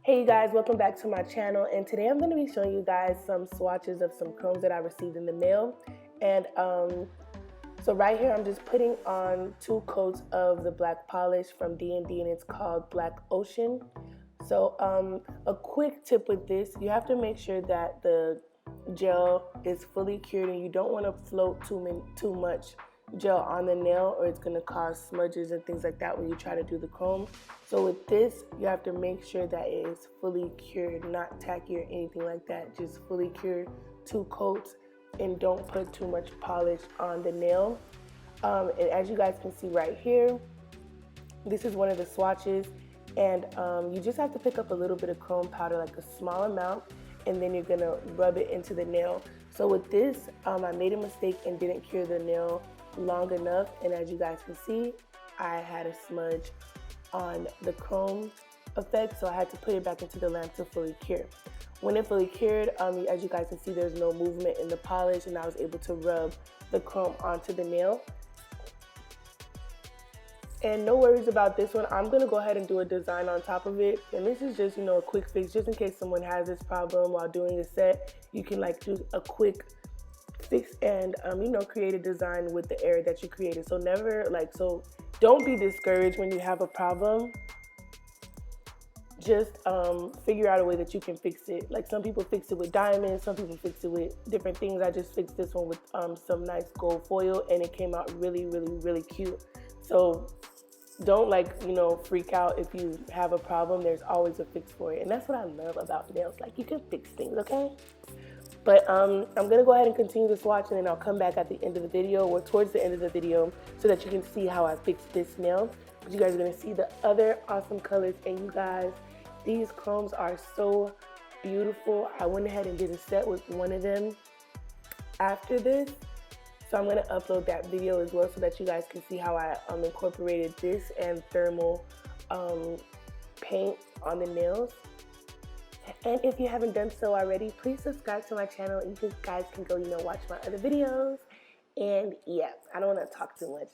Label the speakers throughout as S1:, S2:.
S1: Hey you guys, welcome back to my channel, and today I'm going to be showing you guys some swatches of some chromes that I received in the mail. And so right here I'm just putting on 2 coats of the black polish from D&D, and it's called Black Ocean. So a quick tip with this, you have to make sure that the gel is fully cured and you don't want to float too much gel on the nail, or it's going to cause smudges and things like that when you try to do the chrome. So with this, you have to make sure that it is fully cured, not tacky or anything like that. Just fully cured, 2 coats, and don't put too much polish on the nail. And as you guys can see right here, this is one of the swatches, and you just have to pick up a little bit of chrome powder, like a small amount, and then you're gonna rub it into the nail. So with this, I made a mistake and didn't cure the nail long enough, and as you guys can see, I had a smudge on the chrome effect, so I had to put it back into the lamp to fully cure. When it fully cured, as you guys can see, there's no movement in the polish, and I was able to rub the chrome onto the nail. And no worries about this one, I'm gonna go ahead and do a design on top of it, and this is just, you know, a quick fix, just in case someone has this problem while doing a set. You can like do a quick fix and you know, create a design with the area that you created. So don't be discouraged when you have a problem. Just figure out a way that you can fix it. Like, some people fix it with diamonds, some people fix it with different things. I just fixed this one with some nice gold foil, and it came out really cute. So don't, like, you know, freak out if you have a problem. There's always a fix for it, and that's what I love about nails. Like, you can fix things, okay? But I'm gonna go ahead and continue the swatch, and then I'll come back at the end of the video, or towards the end of the video, so that you can see how I fixed this nail. But you guys are gonna see the other awesome colors, and you guys, these chromes are so beautiful. I went ahead and did a set with one of them after this, so I'm gonna upload that video as well, so that you guys can see how I incorporated this and thermal paint on the nails. And if you haven't done so already, please subscribe to my channel, and you guys can go, you know, watch my other videos. And yeah, I don't want to talk too much.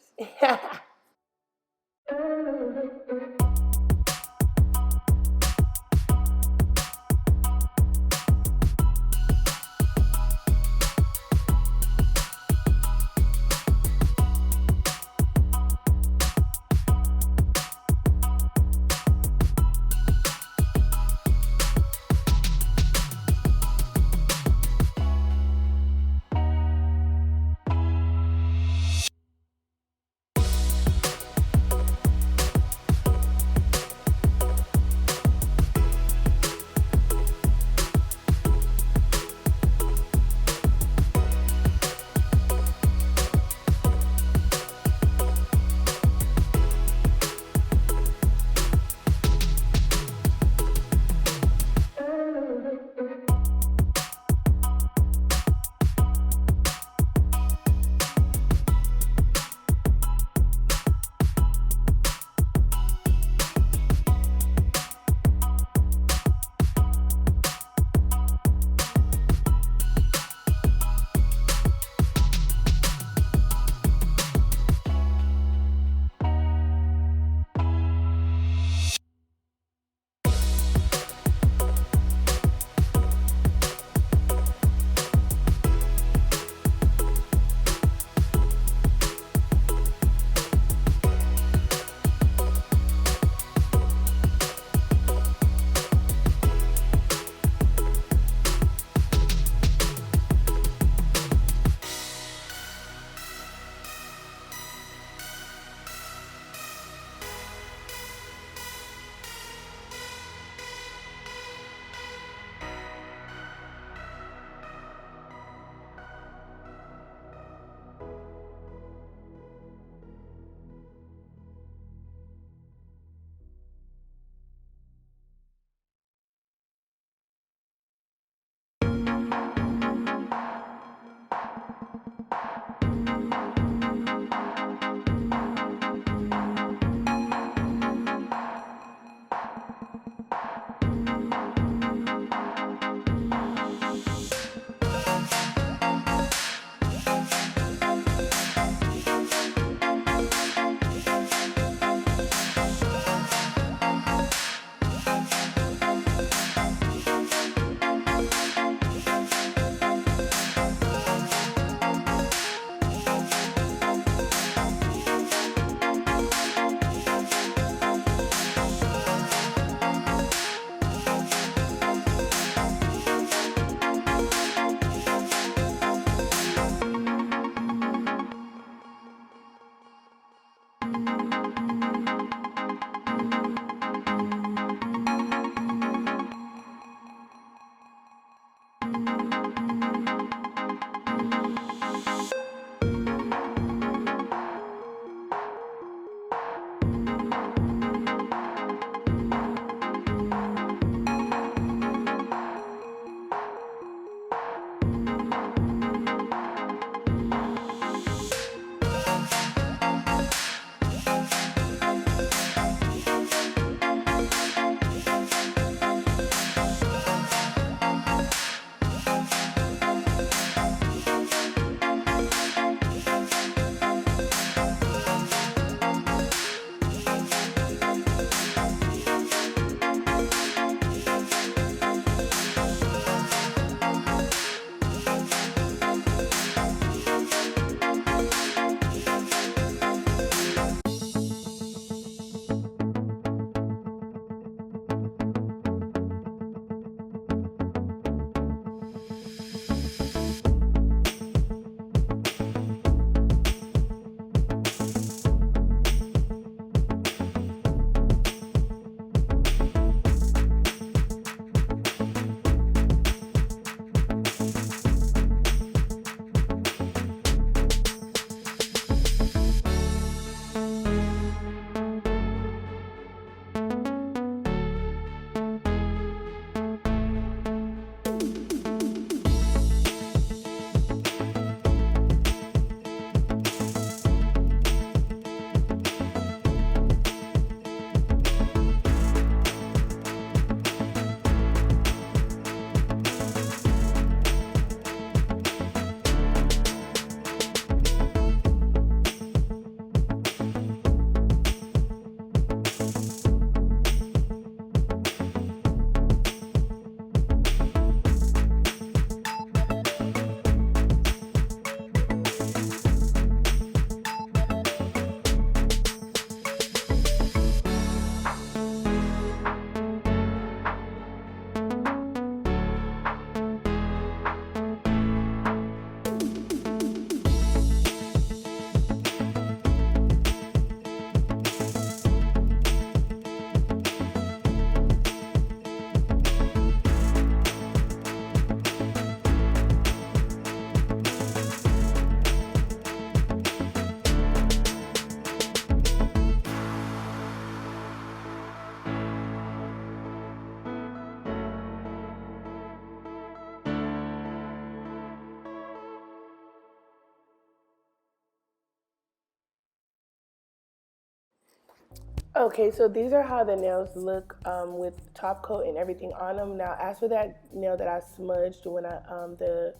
S1: Okay, so these are how the nails look with top coat and everything on them. Now, as for that nail that I smudged when the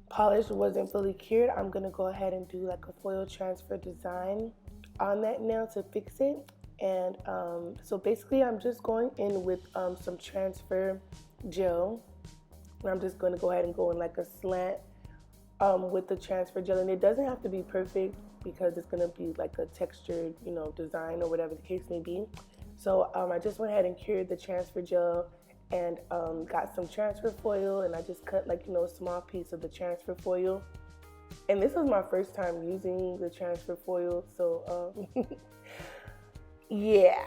S1: polish wasn't fully cured, I'm gonna go ahead and do like a foil transfer design on that nail to fix it. And so basically, I'm just going in with some transfer gel. And I'm just gonna go ahead and go in like a slant with the transfer gel, and it doesn't have to be perfect because it's gonna be like a textured, design or whatever the case may be. So I just went ahead and cured the transfer gel and got some transfer foil, and I just cut like a small piece of the transfer foil. And this was my first time using the transfer foil, so yeah.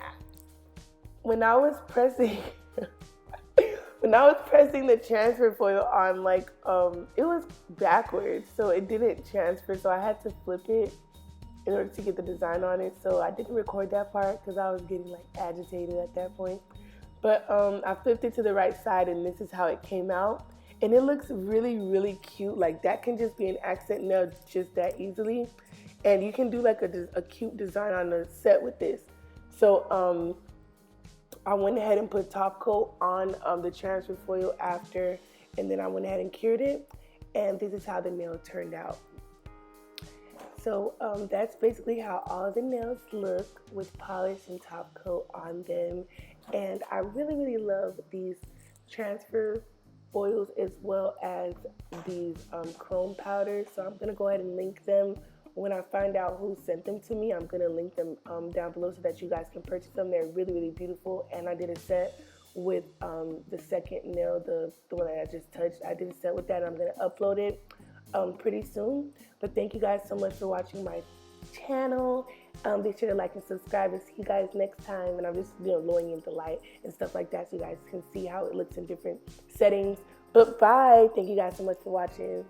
S1: When I was pressing when I was pressing the transfer foil on, like, it was backwards, so it didn't transfer, so I had to flip it in order to get the design on it. So I didn't record that part because I was getting like agitated at that point. But I flipped it to the right side, and this is how it came out. And it looks really, really cute. Like, that can just be an accent nail just that easily. And you can do like a cute design on the set with this. So I went ahead and put top coat on the transfer foil after, and then I went ahead and cured it. And this is how the nail turned out. So that's basically how all the nails look with polish and top coat on them. And I really, really love these transfer foils as well as these chrome powders. So I'm going to go ahead and link them. When I find out who sent them to me, I'm going to link them down below so that you guys can purchase them. They're really, really beautiful. And I did a set with the second nail, the one that I just touched. I did a set with that, and I'm going to upload it pretty soon. But thank you guys so much for watching my channel. Be sure to like and subscribe, and see you guys next time. And I'm just lowering in the light and stuff like that so you guys can see how it looks in different settings. But bye. Thank you guys so much for watching.